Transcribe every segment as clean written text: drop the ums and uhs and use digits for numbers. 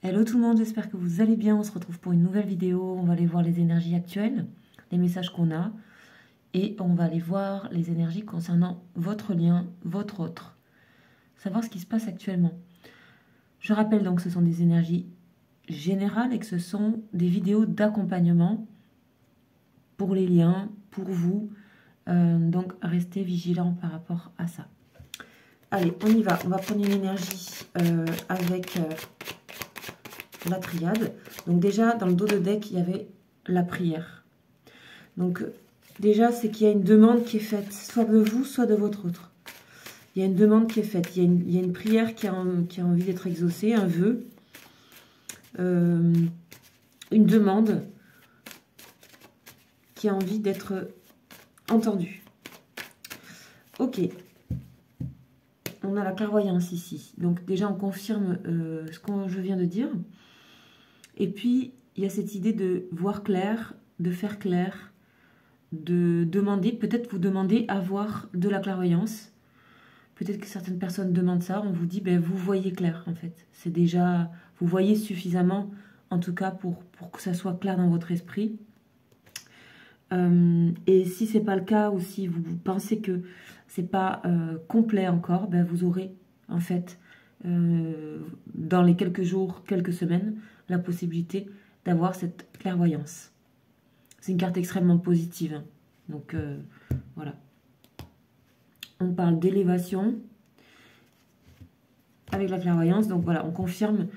Hello tout le monde, j'espère que vous allez bien. On se retrouve pour une nouvelle vidéo. On va aller voir les énergies actuelles, les messages qu'on a. Et on va aller voir les énergies concernant votre lien, votre autre. Savoir ce qui se passe actuellement. Je rappelle donc que ce sont des énergies générales et que ce sont des vidéos d'accompagnement pour les liens, pour vous. Donc restez vigilants par rapport à ça. Allez, on y va. On va prendre une énergie avec... la triade. Donc déjà, dans le dos de deck, il y avait la prière. Donc déjà, c'est qu'il y a une demande qui est faite, soit de vous, soit de votre autre. Il y a une demande qui est faite. Il y a une prière qui a envie d'être exaucée, un vœu, une demande qui a envie d'être entendue. Ok. On a la clairvoyance ici. Donc déjà, on confirme ce que je viens de dire. Et puis, il y a cette idée de voir clair, de faire clair, de demander, peut-être vous demandez à voir de la clairvoyance. Peut-être que certaines personnes demandent ça, on vous dit, ben, vous voyez clair en fait. C'est déjà, vous voyez suffisamment, en tout cas pour que ça soit clair dans votre esprit. Et si c'est pas le cas, ou si vous pensez que c'est pas complet encore, ben, vous aurez en fait, dans les quelques jours, quelques semaines, la possibilité d'avoir cette clairvoyance. C'est une carte extrêmement positive. Hein. Donc, voilà. On parle d'élévation avec la clairvoyance. Donc, voilà, on confirme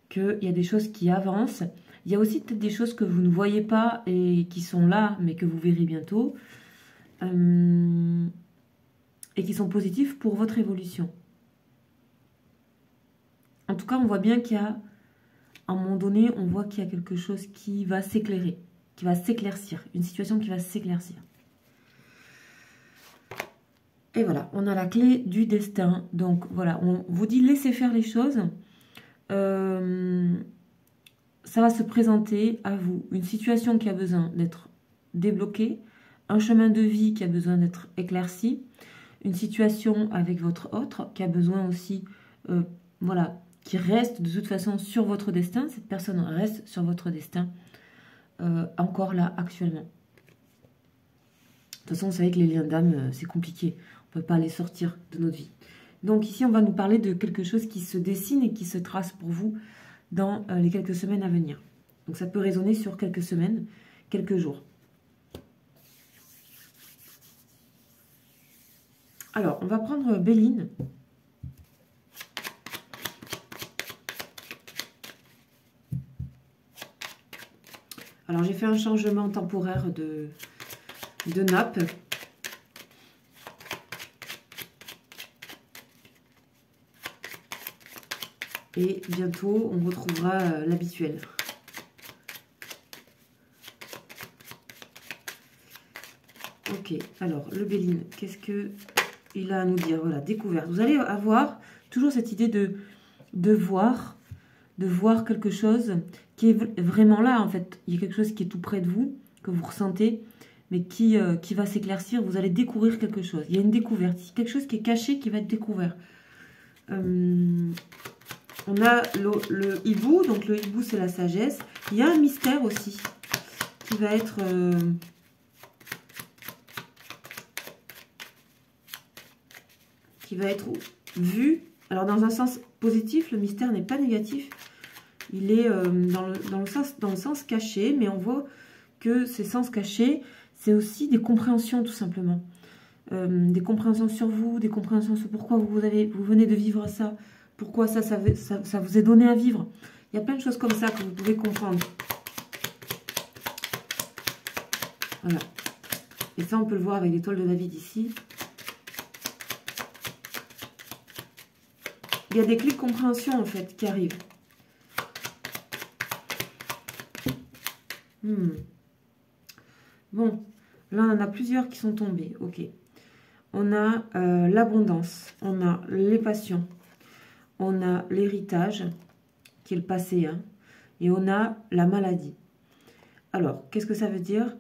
qu'il y a des choses qui avancent. Il y a aussi peut-être des choses que vous ne voyez pas et qui sont là, mais que vous verrez bientôt. Et qui sont positives pour votre évolution. En tout cas, on voit bien qu'il y a, à un moment donné, on voit qu'il y a quelque chose qui va s'éclairer, qui va s'éclaircir, une situation qui va s'éclaircir. Et voilà, on a la clé du destin. Donc voilà, on vous dit laissez faire les choses. Ça va se présenter à vous. Une situation qui a besoin d'être débloquée, un chemin de vie qui a besoin d'être éclairci, une situation avec votre autre qui a besoin aussi, voilà, qui reste de toute façon sur votre destin. Cette personne reste sur votre destin, encore là actuellement. De toute façon, vous savez que les liens d'âme, c'est compliqué. On ne peut pas les sortir de notre vie. Donc ici, on va nous parler de quelque chose qui se dessine et qui se trace pour vous dans les quelques semaines à venir. Donc ça peut résonner sur quelques semaines, quelques jours. Alors, on va prendre Béline. Alors, j'ai fait un changement temporaire de nappe. Et bientôt, on retrouvera l'habituel. Ok, alors, le Béline, qu'est-ce qu'il a à nous dire? Voilà, découverte. Vous allez avoir toujours cette idée de voir quelque chose qui est vraiment là, en fait. Il y a quelque chose qui est tout près de vous, que vous ressentez, mais qui va s'éclaircir. Vous allez découvrir quelque chose. Il y a une découverte. Quelque chose qui est caché, qui va être découvert. On a le hibou. Donc, le hibou, c'est la sagesse. Il y a un mystère aussi qui va être... vu. Alors, dans un sens positif, le mystère n'est pas négatif. Il est dans le sens caché, mais on voit que ces sens cachés, c'est aussi des compréhensions, tout simplement. Des compréhensions sur vous, des compréhensions sur pourquoi vous venez de vivre ça, pourquoi ça vous est donné à vivre. Il y a plein de choses comme ça que vous pouvez comprendre. Voilà. Et ça, on peut le voir avec l'étoile de David ici. Il y a des clés de compréhension, en fait, qui arrivent. Bon, là, on en a plusieurs qui sont tombés. Ok. On a l'abondance, on a les passions, on a l'héritage, qui est le passé, hein, et on a la maladie. Alors, qu'est-ce que ça veut dire?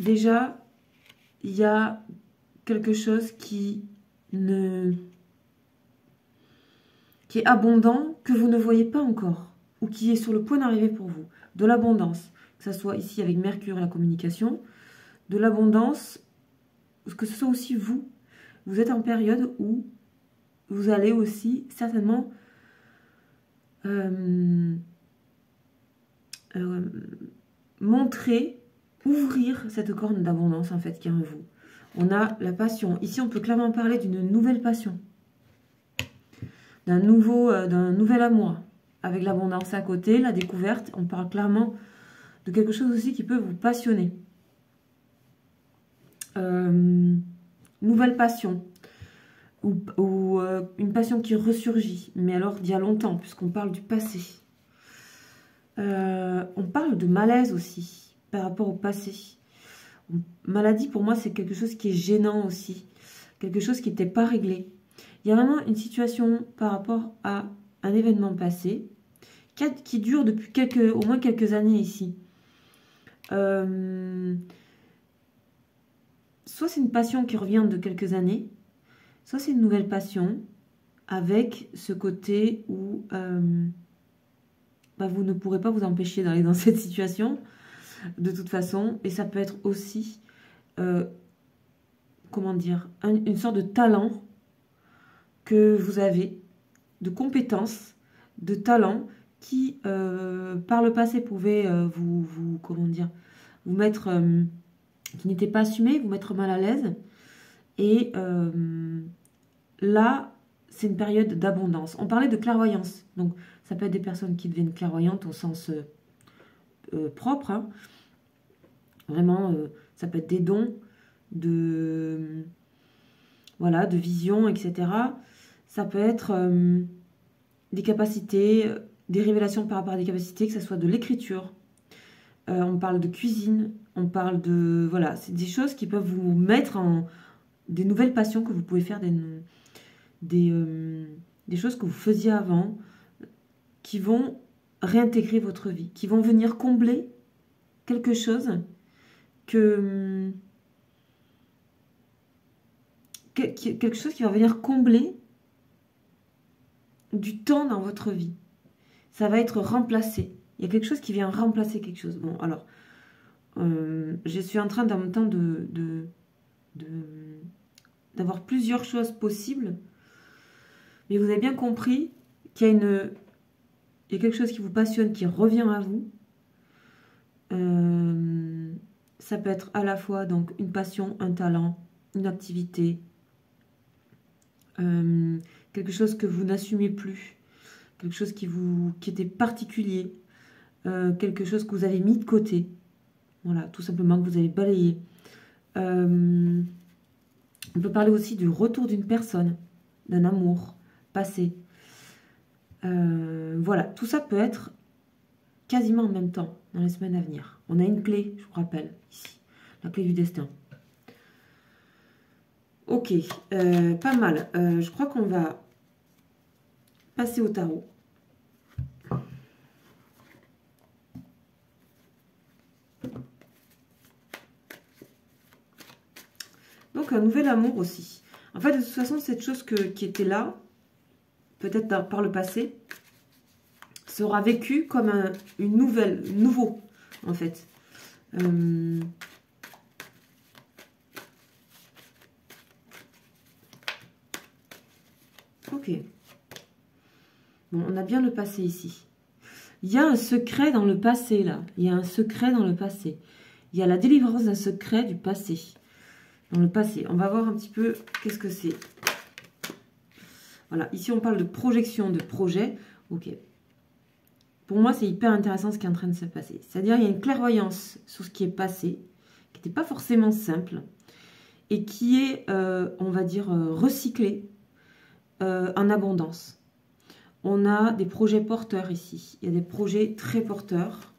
Déjà, il y a quelque chose qui ne... qui est abondant, que vous ne voyez pas encore, ou qui est sur le point d'arriver pour vous. De l'abondance, que ce soit ici avec Mercure, la communication, de l'abondance, que ce soit aussi vous. Vous êtes en période où vous allez aussi certainement montrer, ouvrir cette corne d'abondance en fait qui est en vous. On a la passion. Ici, on peut clairement parler d'une nouvelle passion, d'un nouvel amour, avec l'abondance à côté, la découverte. On parle clairement de quelque chose aussi qui peut vous passionner. Nouvelle passion, ou une passion qui ressurgit, mais alors d'il y a longtemps, puisqu'on parle du passé. On parle de malaise aussi, par rapport au passé. Maladie, pour moi, c'est quelque chose qui est gênant aussi, quelque chose qui n'était pas réglé. Il y a vraiment une situation par rapport à un événement passé, qui dure depuis au moins quelques années ici. Soit c'est une passion qui revient de quelques années, soit c'est une nouvelle passion, avec ce côté où vous ne pourrez pas vous empêcher d'aller dans cette situation, de toute façon. Et ça peut être aussi, comment dire, une sorte de talent que vous avez, de compétences, de talent, qui, par le passé, pouvait comment dire, vous mettre, qui n'était pas assumé, vous mettre mal à l'aise. Et là, c'est une période d'abondance. On parlait de clairvoyance. Donc, ça peut être des personnes qui deviennent clairvoyantes au sens propre. Hein. Vraiment, ça peut être des dons de vision, etc. Ça peut être des capacités, des révélations par rapport à des capacités, que ce soit de l'écriture. On parle de cuisine, on parle de... Voilà, c'est des choses qui peuvent vous mettre en... Des nouvelles passions que vous pouvez faire, des choses que vous faisiez avant, qui vont réintégrer votre vie, qui vont venir combler quelque chose quelque chose qui va venir combler du temps dans votre vie. Ça va être remplacé. Il y a quelque chose qui vient remplacer quelque chose. Bon, alors, je suis en train en même temps d'avoir plusieurs choses possibles. Mais vous avez bien compris qu'il y a quelque chose qui vous passionne, qui revient à vous. Ça peut être à la fois donc une passion, un talent, une activité, quelque chose que vous n'assumez plus, quelque chose qui était particulier, quelque chose que vous avez mis de côté. Voilà, tout simplement que vous avez balayé. On peut parler aussi du retour d'une personne, d'un amour passé. Voilà, tout ça peut être quasiment en même temps dans les semaines à venir. On a une clé, je vous rappelle, ici, la clé du destin. Ok, pas mal. Je crois qu'on va passer au tarot. Donc un nouvel amour aussi. En fait, de toute façon, cette chose qui était là, peut-être par le passé, sera vécue comme nouveau, en fait. Ok. Bon, on a bien le passé ici. Il y a un secret dans le passé, là. Il y a un secret dans le passé. Il y a la délivrance d'un secret du passé. Dans le passé. On va voir un petit peu qu'est-ce que c'est. Voilà. Ici, on parle de projection, de projet. Ok. Pour moi, c'est hyper intéressant ce qui est en train de se passer. C'est-à-dire, il y a une clairvoyance sur ce qui est passé, qui n'était pas forcément simple, et qui est, on va dire, recyclé en abondance. On a des projets porteurs ici. Il y a des projets très porteurs.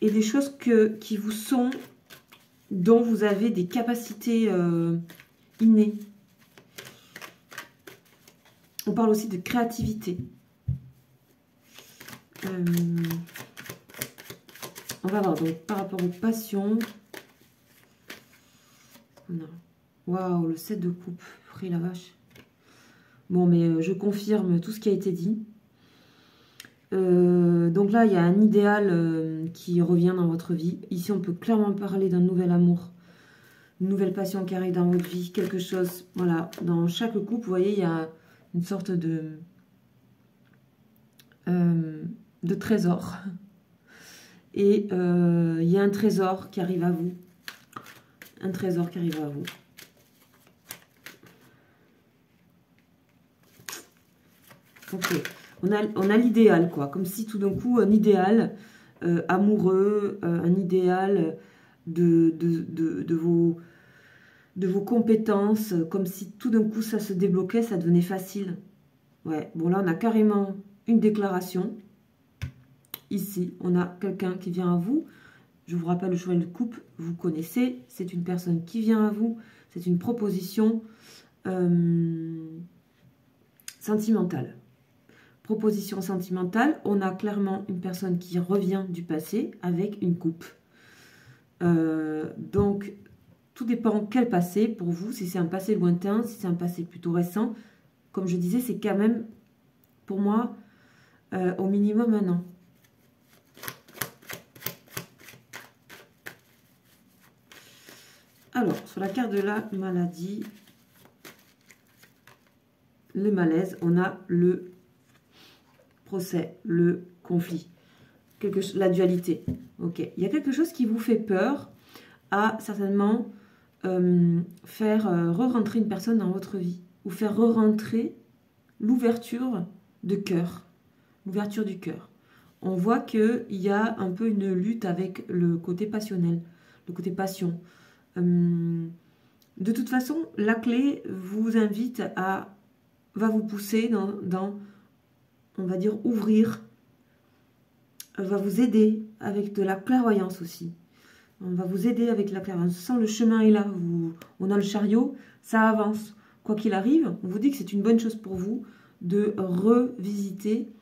Et des choses qui vous sont, dont vous avez des capacités innées. On parle aussi de créativité. On va voir donc par rapport aux passions. Waouh, le 7 de coupe. Pris la vache. Bon, mais je confirme tout ce qui a été dit. Donc là, il y a un idéal qui revient dans votre vie. Ici, on peut clairement parler d'un nouvel amour, une nouvelle passion qui arrive dans votre vie, quelque chose, voilà. Dans chaque couple, vous voyez, il y a une sorte de trésor. Et il y a un trésor qui arrive à vous. Un trésor qui arrive à vous. Ok. On a l'idéal, quoi. Comme si tout d'un coup, un idéal amoureux, un idéal de vos compétences, comme si tout d'un coup ça se débloquait, ça devenait facile. Ouais, bon là on a carrément une déclaration. Ici, on a quelqu'un qui vient à vous. Je vous rappelle le cheval de coupe, vous connaissez, c'est une personne qui vient à vous, c'est une proposition sentimentale. Proposition sentimentale, on a clairement une personne qui revient du passé avec une coupe. Donc, tout dépend quel passé pour vous, si c'est un passé lointain, si c'est un passé plutôt récent. Comme je disais, c'est quand même, pour moi, au minimum 1 an. Alors, sur la carte de la maladie, le malaise, on a le procès, le conflit, la dualité. Ok, il y a quelque chose qui vous fait peur à certainement faire re-rentrer une personne dans votre vie, ou faire re-rentrer l'ouverture de cœur, l'ouverture du cœur. On voit qu'il y a un peu une lutte avec le côté passionnel, le côté passion. De toute façon, la clé vous invite va vous pousser dans on va dire, ouvrir, va vous aider avec de la clairvoyance aussi. On va vous aider avec la clairvoyance. Sans le chemin est là, on a le chariot, ça avance. Quoi qu'il arrive, on vous dit que c'est une bonne chose pour vous de revisiter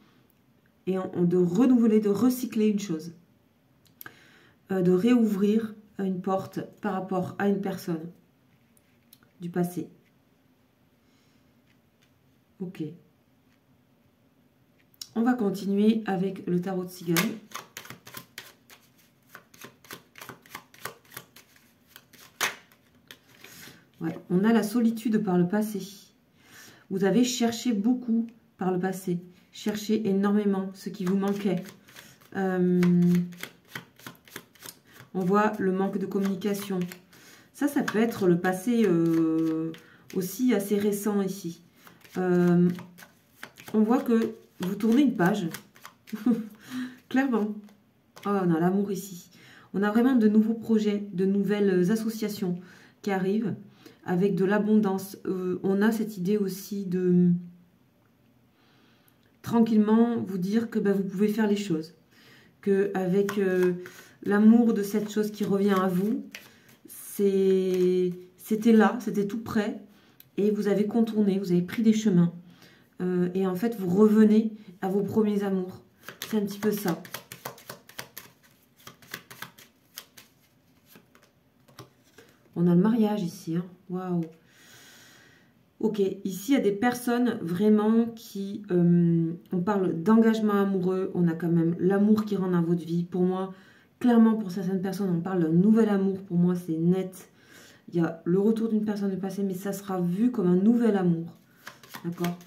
et de renouveler, de recycler une chose. De réouvrir une porte par rapport à une personne du passé. Ok. On va continuer avec le tarot de cigale. Ouais, on a la solitude par le passé. Vous avez cherché beaucoup par le passé. Cherché énormément ce qui vous manquait. On voit le manque de communication. Ça peut être le passé aussi assez récent ici. On voit que vous tournez une page. Clairement. Oh, on a l'amour ici. On a vraiment de nouveaux projets, de nouvelles associations qui arrivent avec de l'abondance. On a cette idée aussi de tranquillement vous dire que vous pouvez faire les choses. Qu'avec l'amour de cette chose qui revient à vous, c'était là, c'était tout près. Et vous avez contourné, vous avez pris des chemins. Et en fait, vous revenez à vos premiers amours. C'est un petit peu ça. On a le mariage ici. Hein. Waouh. Ok, ici, il y a des personnes vraiment qui... on parle d'engagement amoureux. On a quand même l'amour qui rentre dans votre vie. Pour moi, clairement, pour certaines personnes, on parle d'un nouvel amour. Pour moi, c'est net. Il y a le retour d'une personne du passé, mais ça sera vu comme un nouvel amour. D'accord?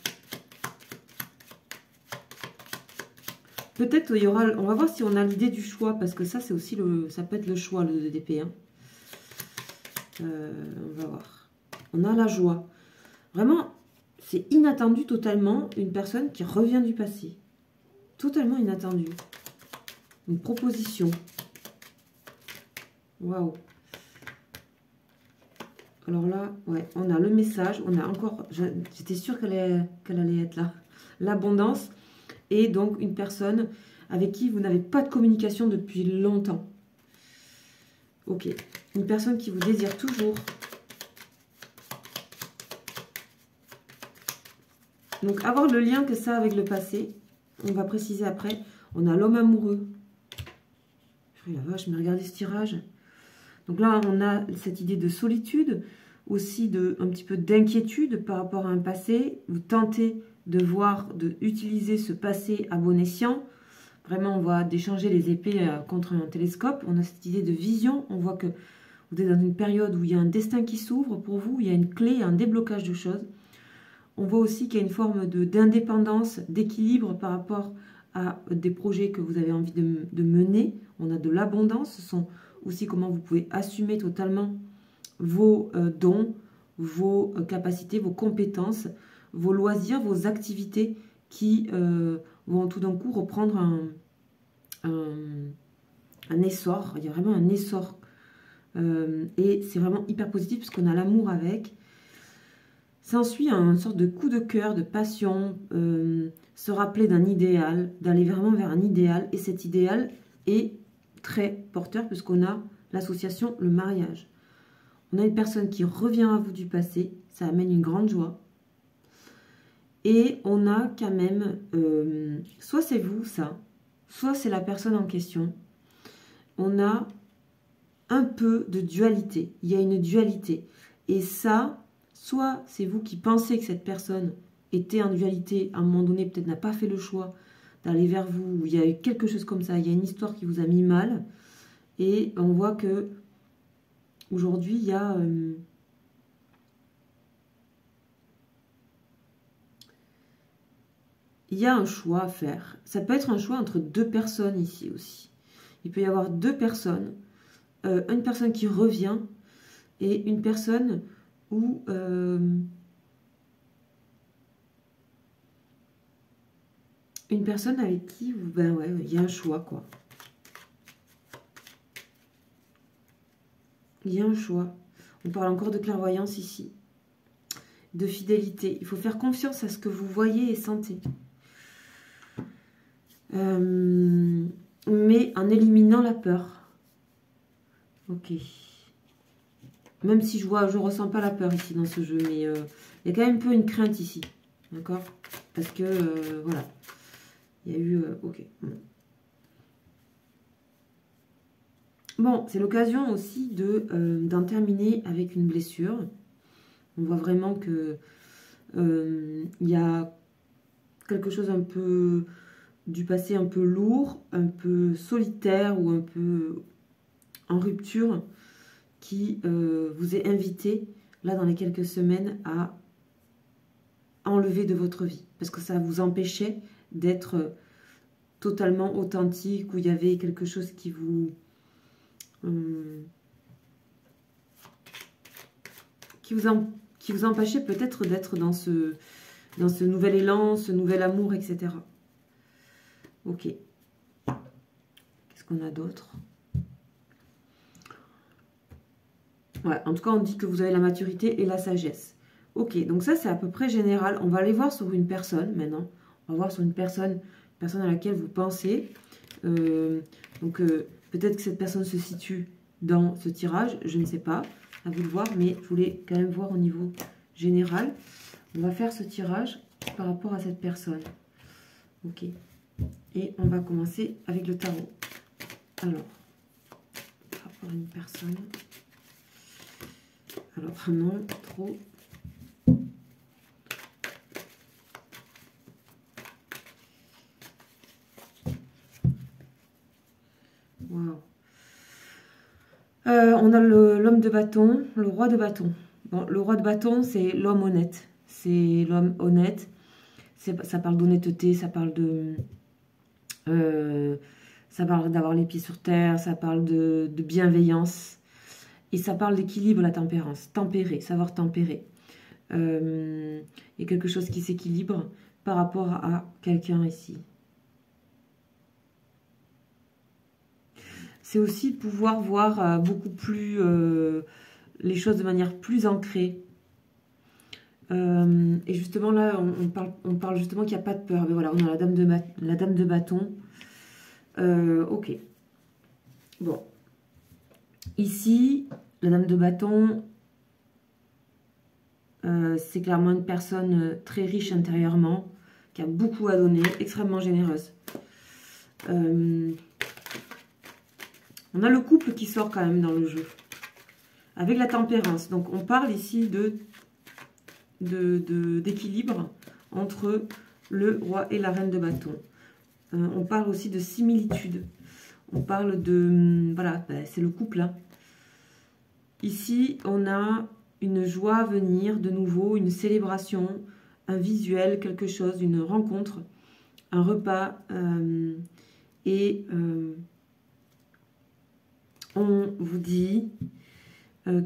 Peut-être il y aura... On va voir si on a l'idée du choix, parce que ça, c'est aussi ça peut être le choix, le DP. Hein. On va voir. On a la joie. Vraiment, c'est inattendu totalement, une personne qui revient du passé. Totalement inattendu. Une proposition. Waouh. Alors là, ouais, on a le message. On a encore... J'étais sûre qu'elle allait être là. L'abondance. Et donc, une personne avec qui vous n'avez pas de communication depuis longtemps. Ok. Une personne qui vous désire toujours. Donc, avoir le lien que ça a avec le passé, on va préciser après. On a l'homme amoureux. La vache, mais regardez ce tirage. Donc là, on a cette idée de solitude. aussi un petit peu d'inquiétude par rapport à un passé. Vous tentez d'utiliser ce passé à bon escient. Vraiment, on voit d'échanger les épées contre un télescope. On a cette idée de vision. On voit que vous êtes dans une période où il y a un destin qui s'ouvre pour vous. Il y a une clé, un déblocage de choses. On voit aussi qu'il y a une forme d'indépendance, d'équilibre par rapport à des projets que vous avez envie de mener. On a de l'abondance. Ce sont aussi comment vous pouvez assumer totalement vos dons, vos capacités, vos compétences, vos loisirs, vos activités qui vont tout d'un coup reprendre un essor. Il y a vraiment un essor. Et c'est vraiment hyper positif parce qu'on a l'amour avec. S'ensuit une sorte de coup de cœur, de passion, se rappeler d'un idéal, d'aller vraiment vers un idéal. Et cet idéal est très porteur puisqu'on a l'association, le mariage. On a une personne qui revient à vous du passé, ça amène une grande joie. Et on a quand même, soit c'est vous ça, soit c'est la personne en question. On a un peu de dualité, il y a une dualité. Et ça, soit c'est vous qui pensez que cette personne était en dualité, à un moment donné peut-être n'a pas fait le choix d'aller vers vous, ou il y a eu quelque chose comme ça, il y a une histoire qui vous a mis mal. Et on voit que aujourd'hui, il y a un choix à faire. Ça peut être un choix entre deux personnes ici aussi. Il peut y avoir deux personnes. Une personne qui revient et une personne où une personne avec qui ben ouais, il y a un choix quoi. Il y a un choix. On parle encore de clairvoyance ici. De fidélité. Il faut faire confiance à ce que vous voyez et sentez. Mais en éliminant la peur. Ok. Même si je ressens pas la peur ici dans ce jeu, mais il y a quand même un peu une crainte ici. D'accord? Parce que, voilà. Il y a eu... ok. Bon, c'est l'occasion aussi d'en terminer avec une blessure. On voit vraiment que il y a quelque chose un peu du passé un peu lourd, un peu solitaire ou un peu en rupture qui vous est invité, là, dans les quelques semaines, à enlever de votre vie. Parce que ça vous empêchait d'être totalement authentique, où il y avait quelque chose qui vous... qui vous empêchait peut-être d'être dans ce nouvel élan, ce nouvel amour, etc. Ok. Qu'est-ce qu'on a d'autre? Ouais, en tout cas, on dit que vous avez la maturité et la sagesse. Ok, donc ça, c'est à peu près général. On va aller voir sur une personne, maintenant. On va voir sur une personne à laquelle vous pensez. Donc, peut-être que cette personne se situe dans ce tirage. Je ne sais pas. À vous de voir, mais je voulais quand même voir au niveau général. On va faire ce tirage par rapport à cette personne. Ok. Et on va commencer avec le tarot. Alors, par rapport à une personne... Alors, non, trop. Wow. On a l'homme de bâton, le roi de bâton. Bon, le roi de bâton, c'est l'homme honnête. C'est l'homme honnête. Ça parle d'honnêteté, ça parle d'avoir les pieds sur terre, ça parle de bienveillance. Et ça parle d'équilibre, la tempérance. Tempérer, savoir tempérer. Il y a quelque chose qui s'équilibre par rapport à quelqu'un ici. C'est aussi pouvoir voir beaucoup plus les choses de manière plus ancrée. Et justement là, on parle justement qu'il n'y a pas de peur. Mais voilà, on a la dame de bâton. Ok. Bon. Ici, la dame de bâton, c'est clairement une personne très riche intérieurement, qui a beaucoup à donner, extrêmement généreuse. On a le couple qui sort quand même dans le jeu. avec la tempérance. Donc, on parle ici d'équilibre entre le roi et la reine de bâton. On parle aussi de similitude. On parle de... Voilà, ben, c'est le couple. Hein. Ici, on a une joie à venir, de nouveau, une célébration, un visuel, quelque chose, une rencontre, un repas. On vous dit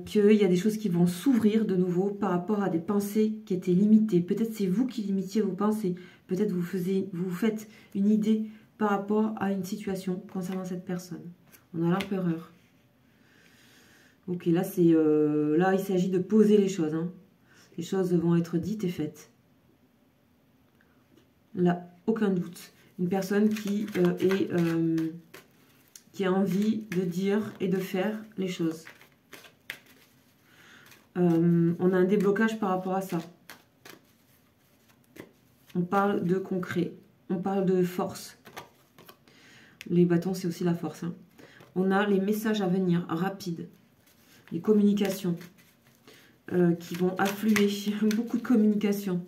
qu'il y a des choses qui vont s'ouvrir de nouveau par rapport à des pensées qui étaient limitées. Peut-être c'est vous qui limitiez vos pensées. Peut-être vous faites une idée par rapport à une situation concernant cette personne. On a l'empereur. Ok, là, là il s'agit de poser les choses. Hein. Les choses vont être dites et faites. Là, aucun doute. Une personne qui a envie de dire et de faire les choses. On a un déblocage par rapport à ça. On parle de concret. On parle de force. Les bâtons, c'est aussi la force. Hein. On a les messages à venir, rapides. Les communications qui vont affluer. Beaucoup de communications.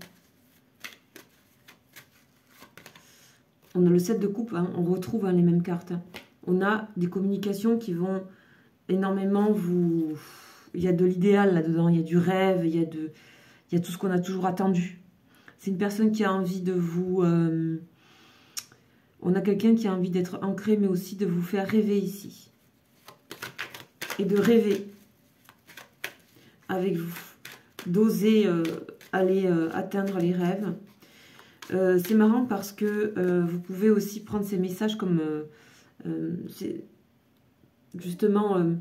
On a le 7 de coupe. Hein. On retrouve hein, les mêmes cartes. Hein. On a des communications qui vont énormément vous... Il y a de l'idéal là-dedans, il y a du rêve, il y a tout ce qu'on a toujours attendu. C'est une personne qui a envie de vous... on a quelqu'un qui a envie d'être ancré, mais aussi de vous faire rêver ici. Et de rêver avec vous. D'oser aller atteindre les rêves. C'est marrant parce que vous pouvez aussi prendre ces messages comme... justement...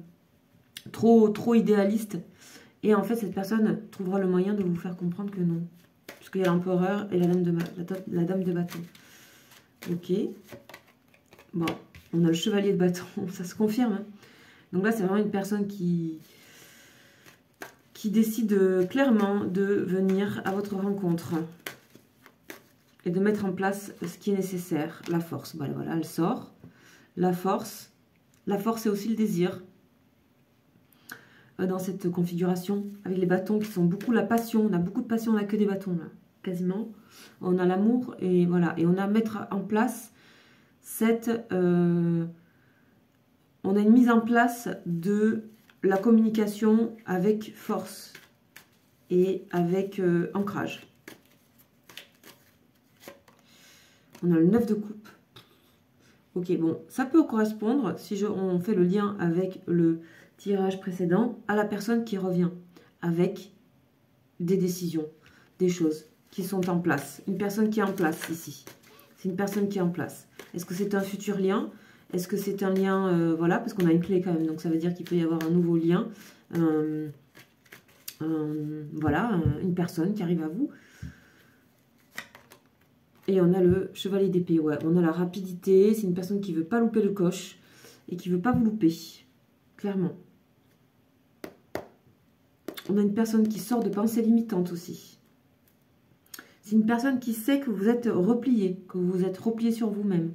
trop idéaliste, et en fait cette personne trouvera le moyen de vous faire comprendre que non, parce qu'il y a l'empereur et la dame de bâton. Ok, bon, on a le chevalier de bâton, ça se confirme. Hein. Donc là c'est vraiment une personne qui décide clairement de venir à votre rencontre et de mettre en place ce qui est nécessaire. La force, voilà, elle sort. La force c'est aussi le désir. Dans cette configuration, avec les bâtons qui sont beaucoup la passion. On a beaucoup de passion, on n'a que des bâtons là, quasiment. On a l'amour et voilà. Et on a à mettre en place cette... on a une mise en place de la communication avec force et avec ancrage. On a le 9 de coupe. Ok, bon, ça peut correspondre, si on fait le lien avec le... tirage précédent, à la personne qui revient avec des décisions, des choses qui sont en place. Une personne qui est en place ici. C'est une personne qui est en place. Est-ce que c'est un futur lien? Est-ce que c'est un lien, voilà, parce qu'on a une clé quand même, donc ça veut dire qu'il peut y avoir un nouveau lien. Voilà, une personne qui arrive à vous. Et on a le chevalier d'épée, ouais, on a la rapidité. C'est une personne qui ne veut pas louper le coche et qui ne veut pas vous louper, clairement. On a une personne qui sort de pensées limitantes aussi. C'est une personne qui sait que vous êtes replié, que vous êtes replié sur vous-même.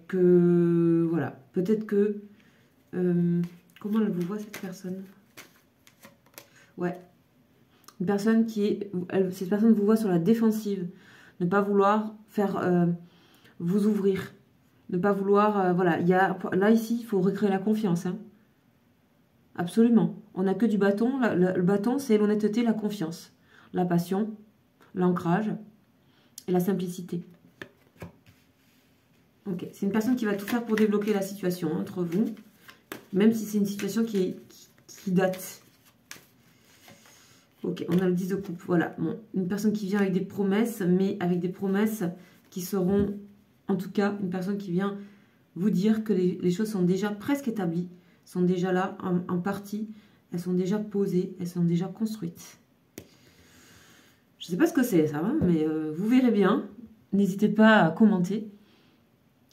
Que, voilà, peut-être que... comment elle vous voit, cette personne? Ouais. Une personne qui est... cette personne vous voit sur la défensive. Ne pas vouloir faire... vous ouvrir. Ne pas vouloir... voilà, là, ici, il faut recréer la confiance, hein. Absolument. On n'a que du bâton. Le bâton, c'est l'honnêteté, la confiance, la passion, l'ancrage et la simplicité. Ok. C'est une personne qui va tout faire pour débloquer la situation entre vous, même si c'est une situation qui date. Ok, on a le 10 de coupe. Voilà. Bon, une personne qui vient avec des promesses, mais avec des promesses qui seront, en tout cas, une personne qui vient vous dire que les choses sont déjà presque établies, sont déjà là en partie, elles sont déjà posées, elles sont déjà construites. Je ne sais pas ce que c'est ça, hein, mais vous verrez bien. N'hésitez pas à commenter.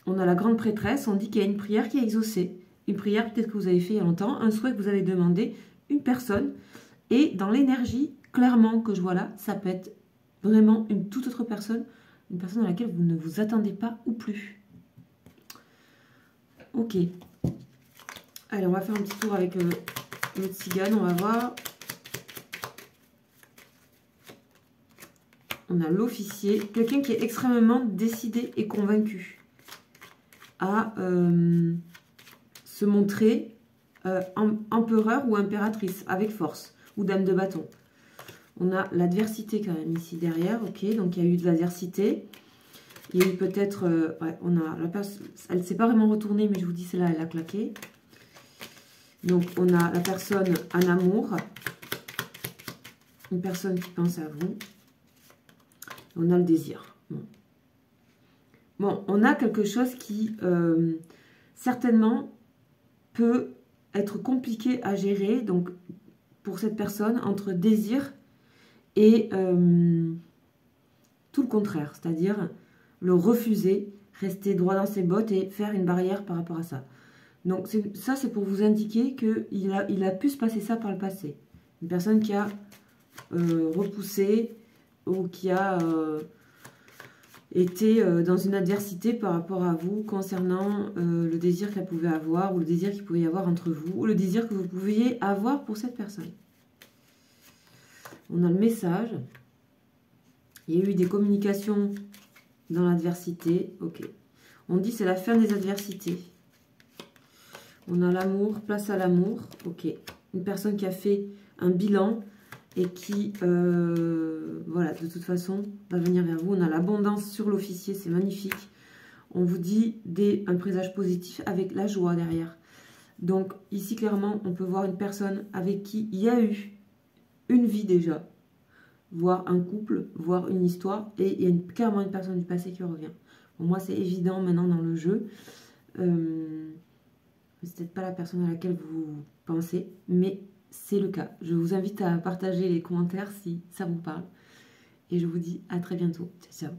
On a la grande prêtresse, on dit qu'il y a une prière qui est exaucée. Une prière peut-être que vous avez fait il y a longtemps, un souhait que vous avez demandé, une personne. Et dans l'énergie, clairement que je vois là, ça peut être vraiment une toute autre personne, une personne à laquelle vous ne vous attendez pas ou plus. Ok. Allez, on va faire un petit tour avec notre cigane, on va voir. On a l'officier, quelqu'un qui est extrêmement décidé et convaincu à se montrer empereur ou impératrice avec force, ou dame de bâton. On a l'adversité quand même ici derrière, ok, donc il y a eu de l'adversité. Il y a eu peut-être, ouais, on a la personne, elle ne s'est pas vraiment retournée, mais je vous dis, celle-là, elle a claqué. Donc on a la personne en amour, une personne qui pense à vous. On a le désir. Bon, on a quelque chose qui certainement peut être compliqué à gérer, donc pour cette personne, entre désir et tout le contraire, c'est-à-dire le refuser, rester droit dans ses bottes et faire une barrière par rapport à ça. Donc ça, c'est pour vous indiquer qu'il a pu se passer ça par le passé. Une personne qui a repoussé ou qui a été dans une adversité par rapport à vous concernant le désir qu'elle pouvait avoir ou le désir qu'il pouvait y avoir entre vous ou le désir que vous pouviez avoir pour cette personne. On a le message. Il y a eu des communications dans l'adversité. Ok. On dit c'est la fin des adversités. On a l'amour, place à l'amour. Ok. Une personne qui a fait un bilan et qui, voilà, de toute façon, va venir vers vous. On a l'abondance sur l'officier, c'est magnifique. On vous dit un présage positif avec la joie derrière. Donc, ici, clairement, on peut voir une personne avec qui il y a eu une vie déjà, voire un couple, voire une histoire, et il y a clairement une personne du passé qui revient. Bon, moi, c'est évident maintenant dans le jeu. C'est peut-être pas la personne à laquelle vous pensez, mais c'est le cas. Je vous invite à partager les commentaires si ça vous parle. Et je vous dis à très bientôt. Ciao, ciao.